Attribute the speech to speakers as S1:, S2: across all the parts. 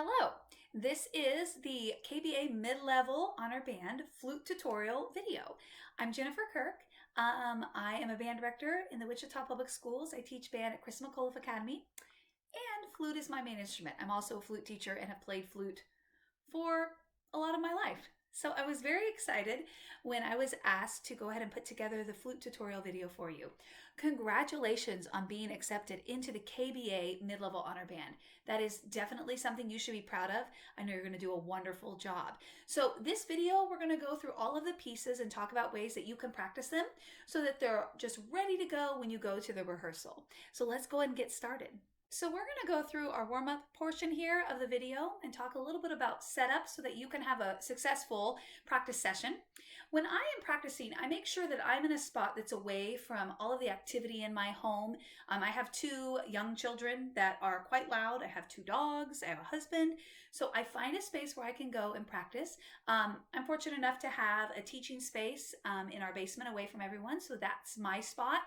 S1: Hello, this is the KBA Mid-Level Honor Band Flute Tutorial video. I'm Jennifer Kirk. I am a band director in the Wichita Public Schools. I teach band at Chris McAuliffe Academy, and flute is my main instrument. I'm also a flute teacher and have played flute for a lot of my life. So I was very excited when I was asked to go ahead and put together the flute tutorial video for you. Congratulations on being accepted into the KBA Mid-Level Honor Band. That is definitely something you should be proud of. I know you're going to do a wonderful job. So this video, we're going to go through all of the pieces and talk about ways that you can practice them so that they're just ready to go when you go to the rehearsal. So let's go ahead and get started. So we're going to go through our warm-up portion here of the video and talk a little bit about setup so that you can have a successful practice session. When I am practicing, I make sure that I'm in a spot that's away from all of the activity in my home. I have two young children that are quite loud. I have two dogs. I have a husband. So I find a space where I can go and practice. I'm fortunate enough to have a teaching space in our basement away from everyone. So that's my spot.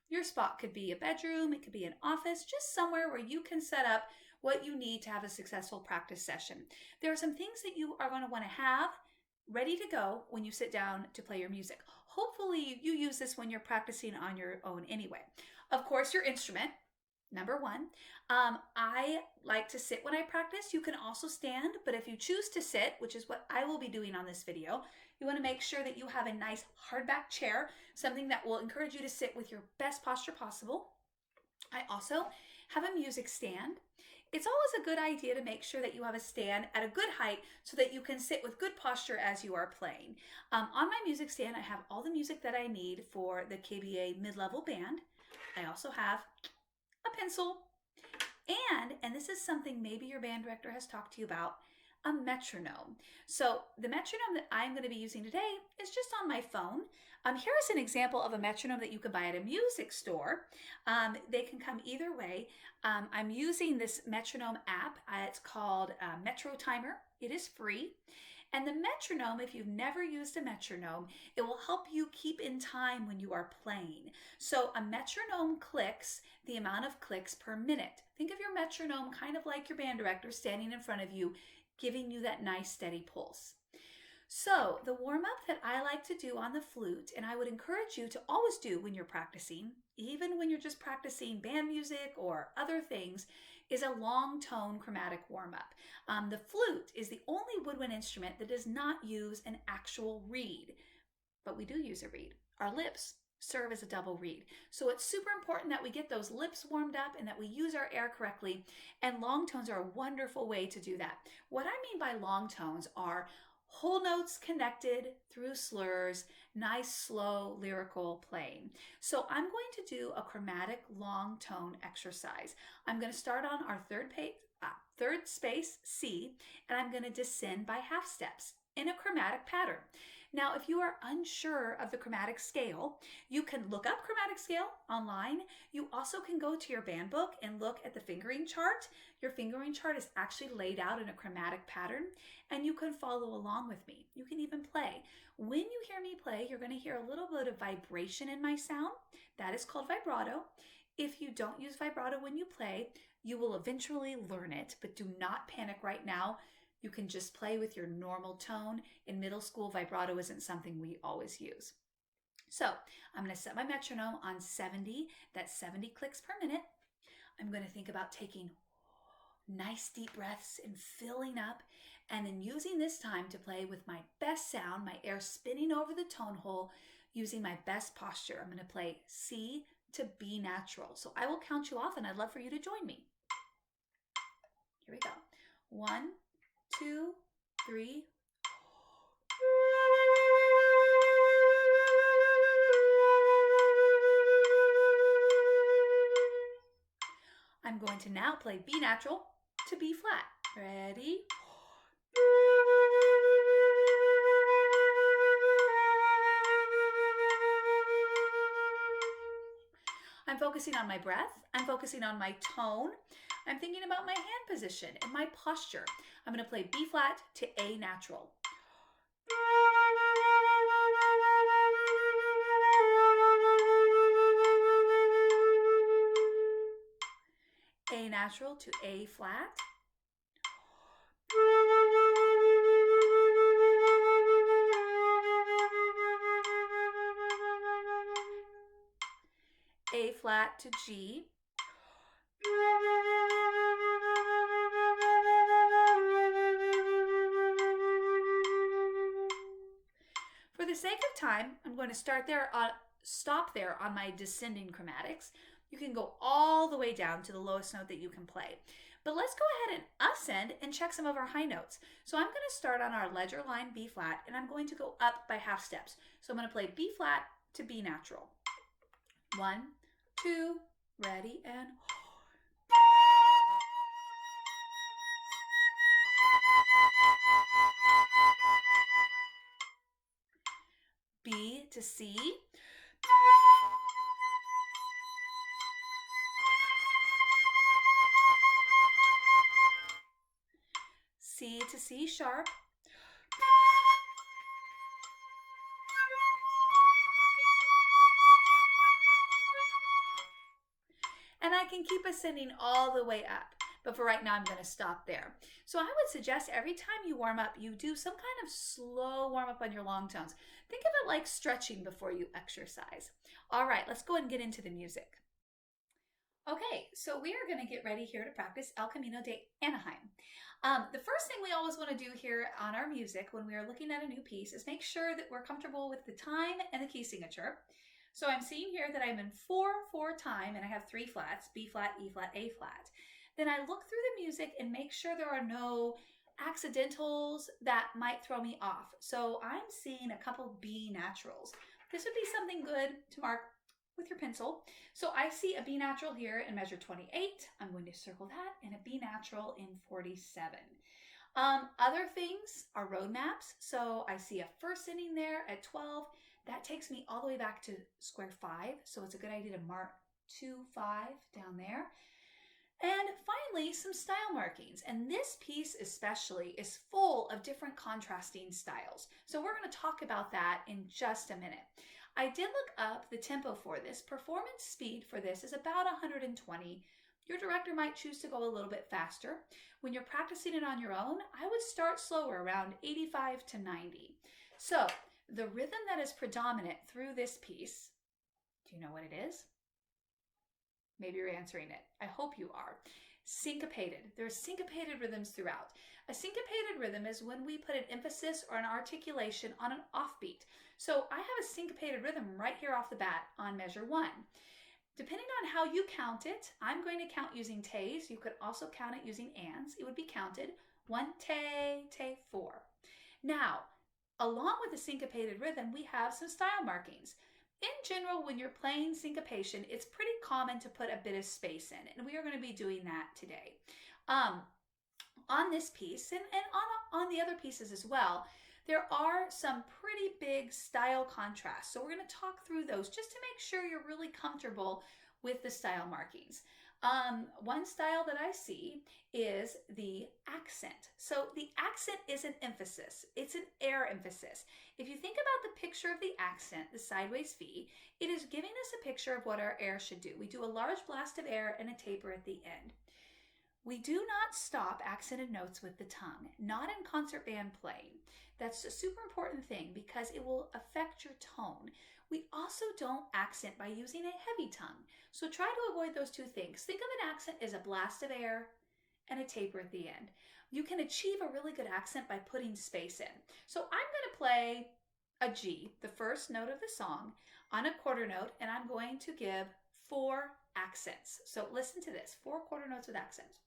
S1: Your spot could be a bedroom, it could be an office, just somewhere where you can set up what you need to have a successful practice session. There are some things that you are going to want to have ready to go when you sit down to play your music. Hopefully you use this when you're practicing on your own anyway. Of course, your instrument, number one. I like to sit when I practice. You can also stand, but if you choose to sit, which is what I will be doing on this video, you want to make sure that you have a nice hardback chair, something that will encourage you to sit with your best posture possible. I also have a music stand. It's always a good idea to make sure that you have a stand at a good height so that you can sit with good posture as you are playing. On my music stand, I have all the music that I need for the KBA Mid-Level Band. I also have a pencil, and this is something maybe your band director has talked to you about, a metronome. So the metronome that I'm going to be using today is just on my phone. Here is an example of a metronome that you can buy at a music store. They can come either way. I'm using this metronome app. It's called Metro Timer. It is free. And the metronome, if you've never used a metronome, it will help you keep in time when you are playing. So a metronome clicks the amount of clicks per minute. Think of your metronome kind of like your band director standing in front of you, giving you that nice steady pulse. So the warm-up that I like to do on the flute, and I would encourage you to always do when you're practicing, even when you're just practicing band music or other things, is a long tone chromatic warm-up. The flute is the only woodwind instrument that does not use an actual reed, but we do use a reed. Our lips serve as a double reed. So it's super important that we get those lips warmed up and that we use our air correctly, and long tones are a wonderful way to do that. What I mean by long tones are whole notes connected through slurs, nice, slow, lyrical playing. So I'm going to do a chromatic long tone exercise. I'm going to start on our third space, C, and I'm going to descend by half steps in a chromatic pattern. Now, if you are unsure of the chromatic scale, you can look up chromatic scale online. You also can go to your band book and look at the fingering chart. Your fingering chart is actually laid out in a chromatic pattern, and you can follow along with me. You can even play. When you hear me play, you're going to hear a little bit of vibration in my sound. That is called vibrato. If you don't use vibrato when you play, you will eventually learn it, but do not panic right now. You can just play with your normal tone. In middle school, vibrato isn't something we always use. So I'm going to set my metronome on 70. That's 70 clicks per minute. I'm going to think about taking nice deep breaths and filling up, and then using this time to play with my best sound, my air spinning over the tone hole, using my best posture. I'm going to play C to B natural. So I will count you off, and I'd love for you to join me. Here we go. 1, 2, 3. I'm going to now play B natural to B flat. Ready? I'm focusing on my breath. I'm focusing on my tone. I'm thinking about my hand position and my posture. I'm going to play B flat to A natural. A natural to A flat. flat to G. For the sake of time, I'm going to stop there on my descending chromatics. You can go all the way down to the lowest note that you can play. But let's go ahead and ascend and check some of our high notes. So I'm going to start on our ledger line B flat, and I'm going to go up by half steps. So I'm going to play B flat to B natural. 1, 2, ready, and B to C. C to C sharp. And I can keep ascending all the way up. But for right now, I'm going to stop there. So I would suggest every time you warm up, you do some kind of slow warm up on your long tones. Think of it like stretching before you exercise. All right, let's go ahead and get into the music. Okay, so we are going to get ready here to practice El Camino de Anaheim. The first thing we always want to do here on our music when we are looking at a new piece is make sure that we're comfortable with the time and the key signature. So I'm seeing here that I'm in 4/4 time and I have 3 flats, B flat, E flat, A flat. Then I look through the music and make sure there are no accidentals that might throw me off. So I'm seeing a couple B naturals. This would be something good to mark with your pencil. So I see a B natural here in measure 28. I'm going to circle that, and a B natural in 47. Other things are road maps. So I see a first inning there at 12. That takes me all the way back to square 5. So it's a good idea to mark 2, 5 down there. And finally, some style markings. And this piece especially is full of different contrasting styles. So we're going to talk about that in just a minute. I did look up the tempo for this. Performance speed for this is about 120. Your director might choose to go a little bit faster. When you're practicing it on your own, I would start slower, around 85 to 90. So the rhythm that is predominant through this piece, do you know what it is? Maybe you're answering it. I hope you are. Syncopated. There's syncopated rhythms throughout. A syncopated rhythm is when we put an emphasis or an articulation on an offbeat. So I have a syncopated rhythm right here off the bat on measure 1. Depending on how you count it, I'm going to count using tays. You could also count it using ands. It would be counted 1 tay, tay, 4. Now, along with the syncopated rhythm, we have some style markings. In general, when you're playing syncopation, it's pretty common to put a bit of space in, and we are going to be doing that today. On this piece, and on the other pieces as well, there are some pretty big style contrasts. So we're going to talk through those just to make sure you're really comfortable with the style markings. One style that I see is the accent. So the accent is an emphasis. It's an air emphasis. If you think about the picture of the accent, the sideways V, it is giving us a picture of what our air should do. We do a large blast of air and a taper at the end. We do not stop accented notes with the tongue, not in concert band playing. That's a super important thing because it will affect your tone. We also don't accent by using a heavy tongue. So try to avoid those two things. Think of an accent as a blast of air and a taper at the end. You can achieve a really good accent by putting space in. So I'm going to play a G, the first note of the song, on a quarter note, and I'm going to give 4 accents. So listen to this, 4 quarter notes with accents.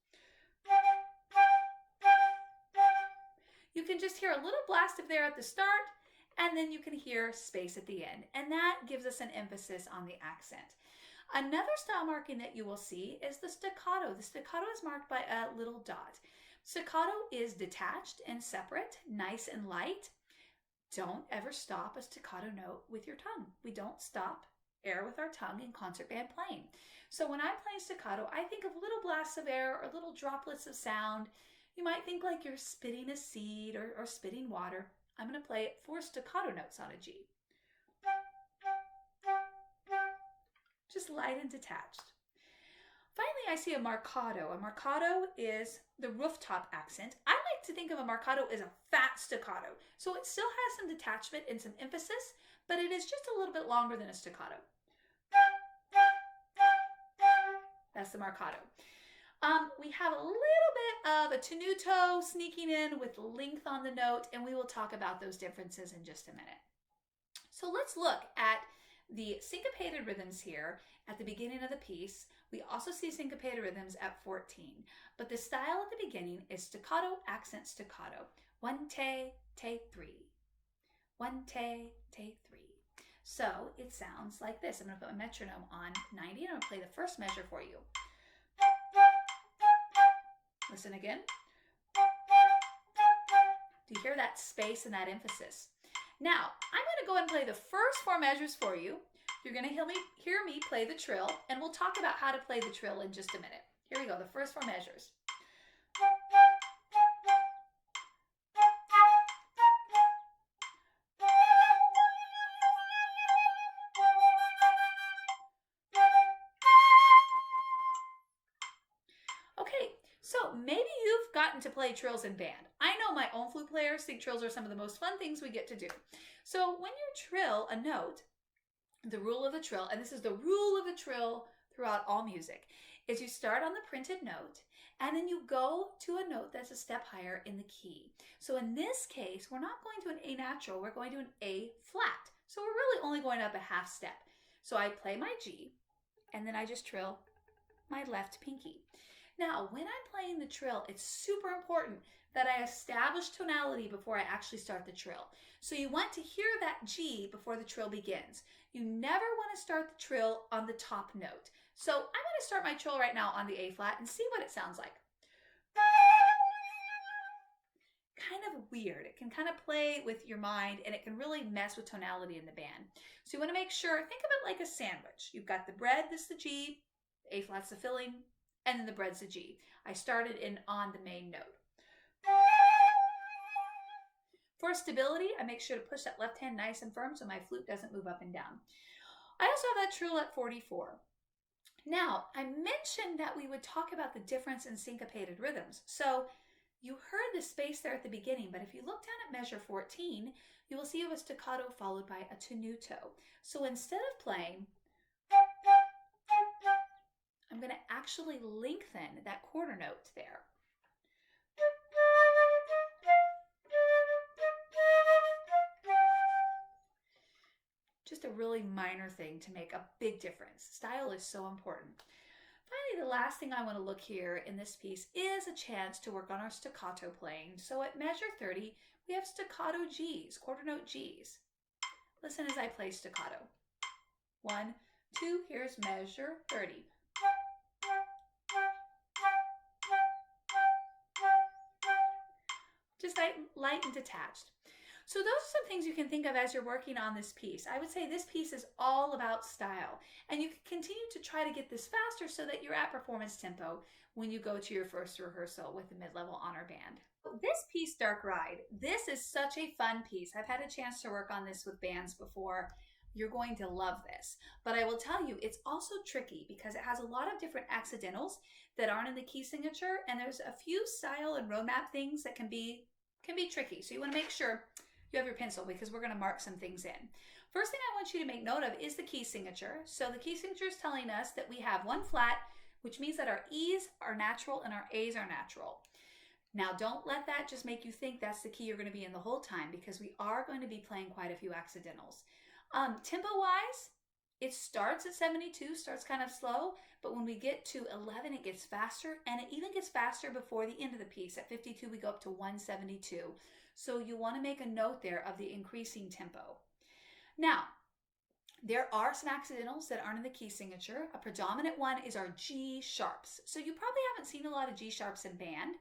S1: You can just hear a little blast of there at the start, and then you can hear space at the end. And that gives us an emphasis on the accent. Another style marking that you will see is the staccato. The staccato is marked by a little dot. Staccato is detached and separate, nice and light. Don't ever stop a staccato note with your tongue. We don't stop air with our tongue in concert band playing. So when I'm playing staccato, I think of little blasts of air or little droplets of sound. You might think like you're spitting a seed or spitting water. I'm going to play 4 staccato notes on a G. Just light and detached. Finally, I see a marcato. A marcato is the rooftop accent. I like to think of a marcato as a fat staccato. So it still has some detachment and some emphasis, but it is just a little bit longer than a staccato. That's the marcato. We have a little bit of a tenuto sneaking in with length on the note, and we will talk about those differences in just a minute. So let's look at the syncopated rhythms here at the beginning of the piece. We also see syncopated rhythms at 14, but the style at the beginning is staccato, accent, staccato. 1 te, te, 3. 1 te, te, 3. So it sounds like this. I'm going to put my metronome on 90, and I'm going to play the first measure for you. Listen again. Do you hear that space and that emphasis? Now, I'm going to go ahead and play the first 4 measures for you. You're going to hear me play the trill, and we'll talk about how to play the trill in just a minute. Here we go, the first 4 measures. Okay, so maybe you've gotten to play trills in band. I know my own flute players think trills are some of the most fun things we get to do. So when you trill a note, the rule of the trill, and this is the rule of the trill throughout all music, is you start on the printed note and then you go to a note that's a step higher in the key. So in this case, we're not going to an A natural, we're going to an A flat. So we're really only going up a half step. So I play my G and then I just trill my left pinky. Now, when I'm playing the trill, it's super important that I establish tonality before I actually start the trill. So you want to hear that G before the trill begins. You never want to start the trill on the top note. So I'm going to start my trill right now on the A flat and see what it sounds like. Kind of weird. It can kind of play with your mind and it can really mess with tonality in the band. So you want to make sure, think of it like a sandwich. You've got the bread, this is the G, the A flat's the filling, and then the bread's the G. I started in on the main note. For stability, I make sure to push that left hand nice and firm so my flute doesn't move up and down. I also have that trill at 44. Now, I mentioned that we would talk about the difference in syncopated rhythms. So you heard the space there at the beginning, but if you look down at measure 14, you will see a staccato followed by a tenuto. So instead of playing, I'm going to actually lengthen that quarter note there. Just a really minor thing to make a big difference. Style is so important. Finally, the last thing I want to look here in this piece is a chance to work on our staccato playing. So at measure 30, we have staccato Gs, quarter note Gs. Listen as I play staccato. 1, 2, here's measure 30. Just light and detached. So those are some things you can think of as you're working on this piece. I would say this piece is all about style, and you can continue to try to get this faster so that you're at performance tempo when you go to your first rehearsal with the mid-level honor band. This piece, Dark Ride, this is such a fun piece. I've had a chance to work on this with bands before. You're going to love this. But I will tell you, it's also tricky because it has a lot of different accidentals that aren't in the key signature, and there's a few style and roadmap things that can be tricky. So you want to make sure you have your pencil because we're going to mark some things in. First thing I want you to make note of is the key signature. So the key signature is telling us that we have 1 flat, which means that our E's are natural and our A's are natural. Now don't let that just make you think that's the key you're going to be in the whole time, because we are going to be playing quite a few accidentals. Tempo-wise, it starts at 72, starts kind of slow, but when we get to 11, it gets faster, and it even gets faster before the end of the piece. At 52, we go up to 172. So you want to make a note there of the increasing tempo. Now, there are some accidentals that aren't in the key signature. A predominant one is our G sharps. So you probably haven't seen a lot of G sharps in band.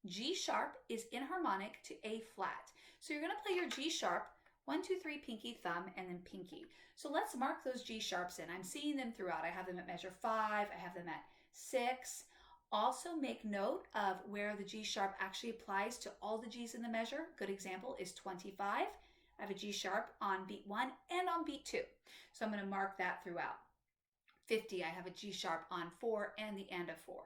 S1: G sharp is inharmonic to A flat. So you're going to play your G sharp, 1, 2, 3, pinky, thumb, and then pinky. So let's mark those G sharps in. I'm seeing them throughout. I have them at measure 5. I have them at 6. Also make note of where the G sharp actually applies to all the G's in the measure. Good example is 25. I have a G sharp on beat 1 and on beat 2. So I'm going to mark that throughout. 50, I have a G sharp on 4 and the end of 4.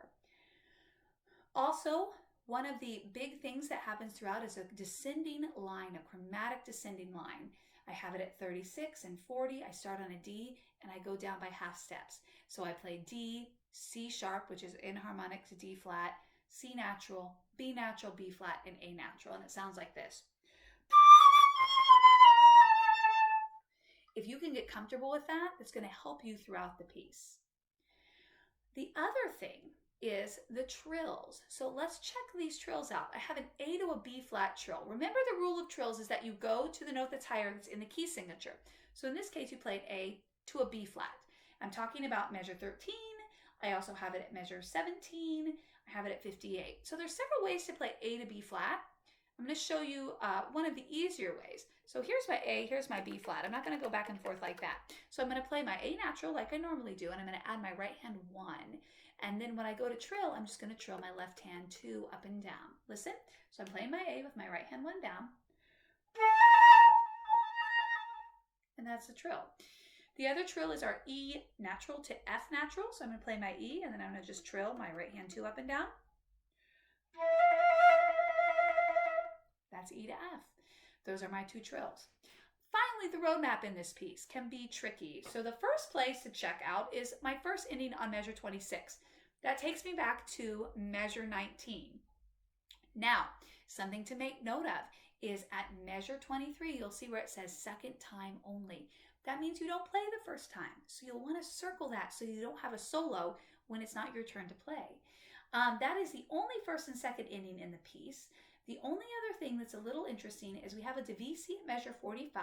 S1: Also, one of the big things that happens throughout is a descending line, a chromatic descending line. I have it at 36 and 40. I start on a D and I go down by half steps. So I play D, C sharp, which is inharmonic to D flat, C natural, B natural, B flat, and A natural. And it sounds like this. If you can get comfortable with that, it's going to help you throughout the piece. The other thing is the trills. So let's check these trills out. I have an A to a B flat trill. Remember, the rule of trills is that you go to the note that's higher that's in the key signature. So in this case, you played A to a B flat. I'm talking about measure 13. I also have it at measure 17. I have it at 58. So there's several ways to play A to B flat. I'm going to show you one of the easier ways. So here's my A, here's my B flat. I'm not going to go back and forth like that. So I'm going to play my A natural like I normally do, and I'm going to add my right hand 1. And then when I go to trill, I'm just going to trill my left hand 2 up and down. Listen. So I'm playing my A with my right hand 1 down. And that's the trill. The other trill is our E natural to F natural. So I'm going to play my E, and then I'm going to just trill my right hand 2 up and down. That's E to F. Those are my 2 trills. Finally, the roadmap in this piece can be tricky. So the first place to check out is my first ending on measure 26. That takes me back to measure 19. Now, something to make note of is at measure 23, you'll see where it says second time only. That means you don't play the first time. So you'll want to circle that so you don't have a solo when it's not your turn to play. That is the only first and second ending in the piece. The only other thing that's a little interesting is we have a divisi at measure 45,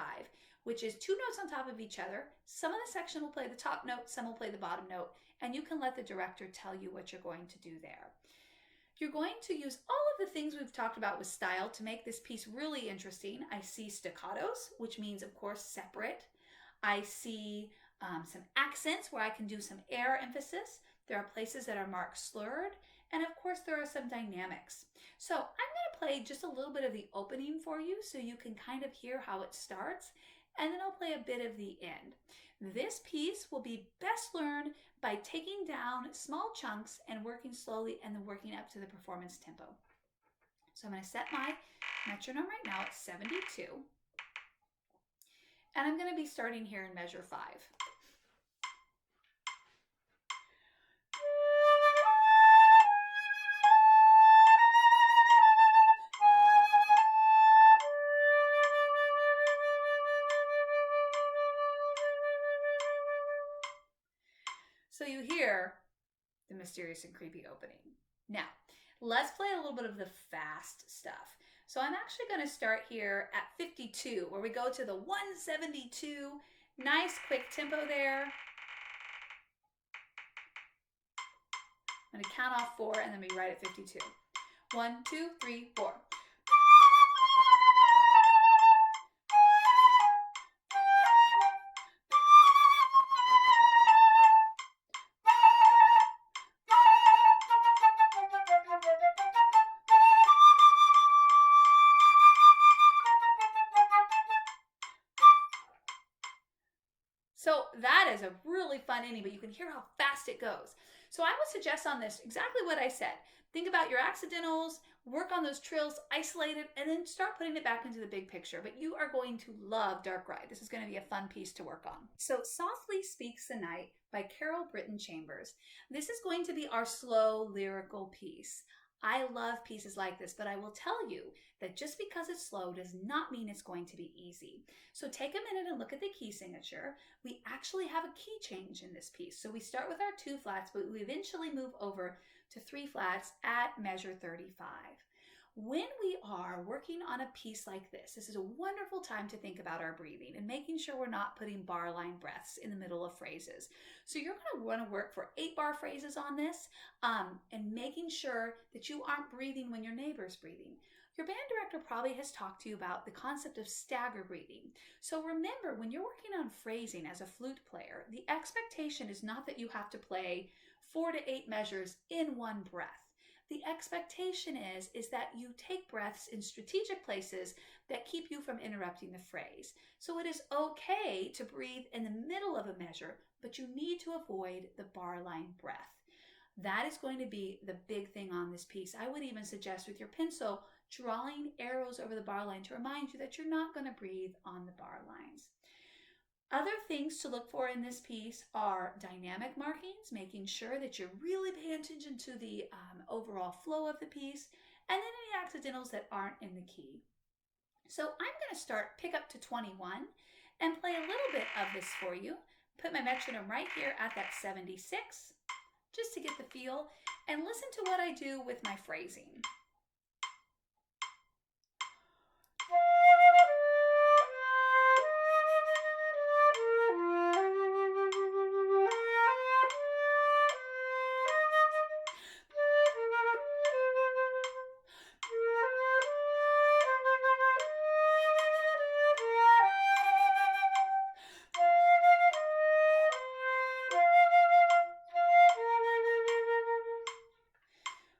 S1: which is 2 notes on top of each other. Some of the section will play the top note, some will play the bottom note, and you can let the director tell you what you're going to do there. You're going to use all of the things we've talked about with style to make this piece really interesting. I see staccatos, which means, of course, separate. I see some accents where I can do some air emphasis. There are places that are marked slurred. And of course, there are some dynamics. So I'm going to play just a little bit of the opening for you so you can kind of hear how it starts. And then I'll play a bit of the end. This piece will be best learned by taking down small chunks and working slowly and then working up to the performance tempo. So I'm going to set my metronome right now at 72. And I'm going to be starting here in measure 5. So you hear the mysterious and creepy opening. Now, let's play a little bit of the fast stuff. So I'm actually going to start here at 52, where we go to the 172. Nice quick tempo there. I'm going to count off 4 and then be right at 52. 1, 2, 3, 4. So that is a really fun ending, but you can hear how fast it goes. So I would suggest on this exactly what I said. Think about your accidentals, work on those trills, isolate it, and then start putting it back into the big picture. But you are going to love Dark Ride. This is going to be a fun piece to work on. So Softly Speaks the Night by Brittin Chambers. This is going to be our slow lyrical piece. I love pieces like this, but I will tell you that just because it's slow does not mean it's going to be easy. So take a minute and look at the key signature. We actually have a key change in this piece. So we start with our 2 flats, but we eventually move over to 3 flats at measure 35. When we are working on a piece like this is a wonderful time to think about our breathing and making sure we're not putting bar line breaths in the middle of phrases. So you're going to want to work for 8 bar phrases on this and making sure that you aren't breathing when your neighbor's breathing. Your band director probably has talked to you about the concept of stagger breathing. So remember, when you're working on phrasing as a flute player, the expectation is not that you have to play 4 to 8 measures in one breath. The expectation is that you take breaths in strategic places that keep you from interrupting the phrase. So it is okay to breathe in the middle of a measure, but you need to avoid the bar line breath. That is going to be the big thing on this piece. I would even suggest with your pencil drawing arrows over the bar line to remind you that you're not going to breathe on the bar lines. Other things to look for in this piece are dynamic markings, making sure that you're really paying attention to the overall flow of the piece, and then any accidentals that aren't in the key. So I'm going to pick up to 21 and play a little bit of this for you. Put my metronome right here at that 76, just to get the feel, and listen to what I do with my phrasing.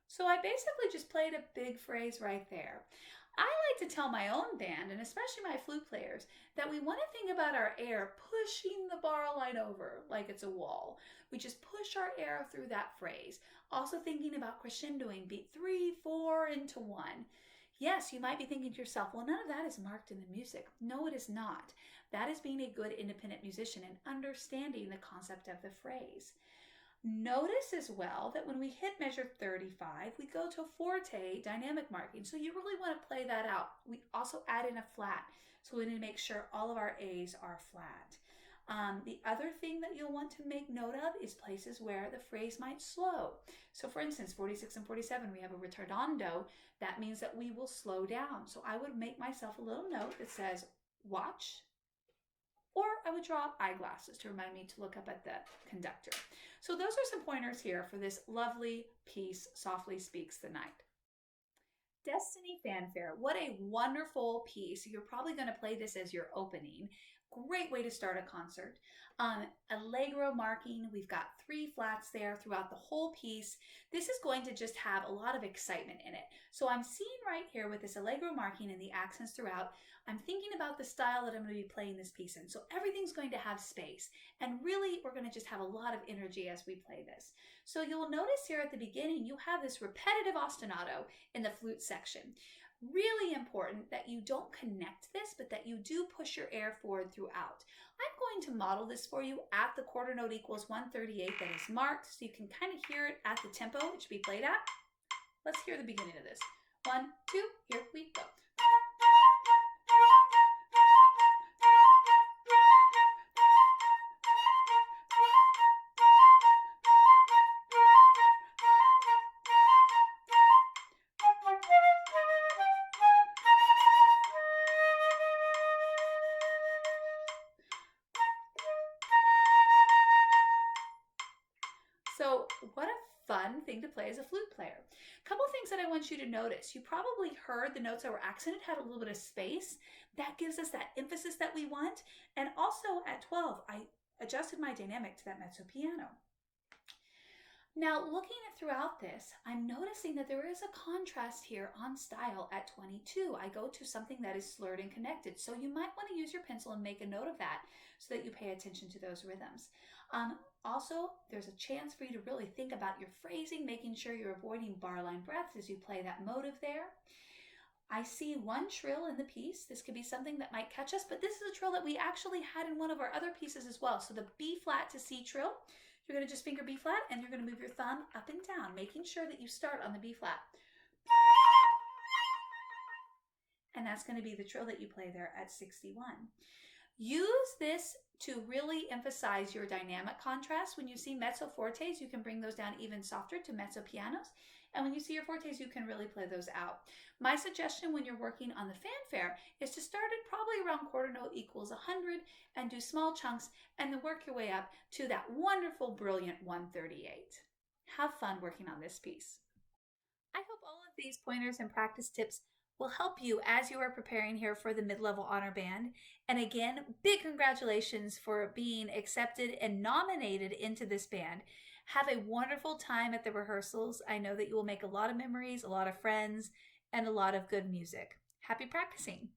S1: So I basically just played a big phrase right there. I like to tell my own band, and especially my flute players, that we want to think about our air pushing the bar line over like it's a wall. We just push our air through that phrase. Also thinking about crescendoing beat 3, 4 into 1. Yes, you might be thinking to yourself, well, none of that is marked in the music. No, it is not. That is being a good independent musician and understanding the concept of the phrase. Notice as well that when we hit measure 35, we go to forte dynamic marking. So you really want to play that out. We also add in a flat. So we need to make sure all of our A's are flat. The other thing that you'll want to make note of is places where the phrase might slow. So for instance, 46 and 47, we have a retardando. That means that we will slow down. So I would make myself a little note that says, watch, or I would draw eyeglasses to remind me to look up at the conductor. So those are some pointers here for this lovely piece, Softly Speaks the Night. Destiny Fanfare. What a wonderful piece. You're probably going to play this as your opening. Great way to start a concert. Allegro marking. We've got 3 flats there throughout the whole piece. This is going to just have a lot of excitement in it. So I'm seeing right here with this allegro marking and the accents throughout, I'm thinking about the style that I'm going to be playing this piece in. So everything's going to have space. And really, we're going to just have a lot of energy as we play this. So you'll notice here at the beginning, you have this repetitive ostinato in the flute section. Really important that you don't connect this, but that you do push your air forward throughout. I'm going to model this for you at the quarter note equals 138 that is marked, so you can kind of hear it at the tempo it should be played at. Let's hear the beginning of this. 1, 2, here we go. So what a fun thing to play as a flute player. A couple things that I want you to notice. You probably heard the notes that were accented had a little bit of space. That gives us that emphasis that we want. And also at 12, I adjusted my dynamic to that mezzo piano. Now, looking at throughout this, I'm noticing that there is a contrast here on style at 22. I go to something that is slurred and connected. So you might want to use your pencil and make a note of that so that you pay attention to those rhythms. Also, there's a chance for you to really think about your phrasing, making sure you're avoiding bar line breaths as you play that motive there. I see 1 trill in the piece. This could be something that might catch us, but this is a trill that we actually had in one of our other pieces as well. So the B flat to C trill, you're going to just finger B flat and you're going to move your thumb up and down, making sure that you start on the B flat. And that's going to be the trill that you play there at 61. Use this to really emphasize your dynamic contrast. When you see mezzo fortes, you can bring those down even softer to mezzo pianos. And when you see your fortes, you can really play those out. My suggestion when you're working on the fanfare is to start at probably around quarter note equals 100 and do small chunks and then work your way up to that wonderful, brilliant 138. Have fun working on this piece. I hope all of these pointers and practice tips will help you as you are preparing here for the mid-level honor band. And again, big congratulations for being accepted and nominated into this band. Have a wonderful time at the rehearsals. I know that you will make a lot of memories, a lot of friends, and a lot of good music. Happy practicing.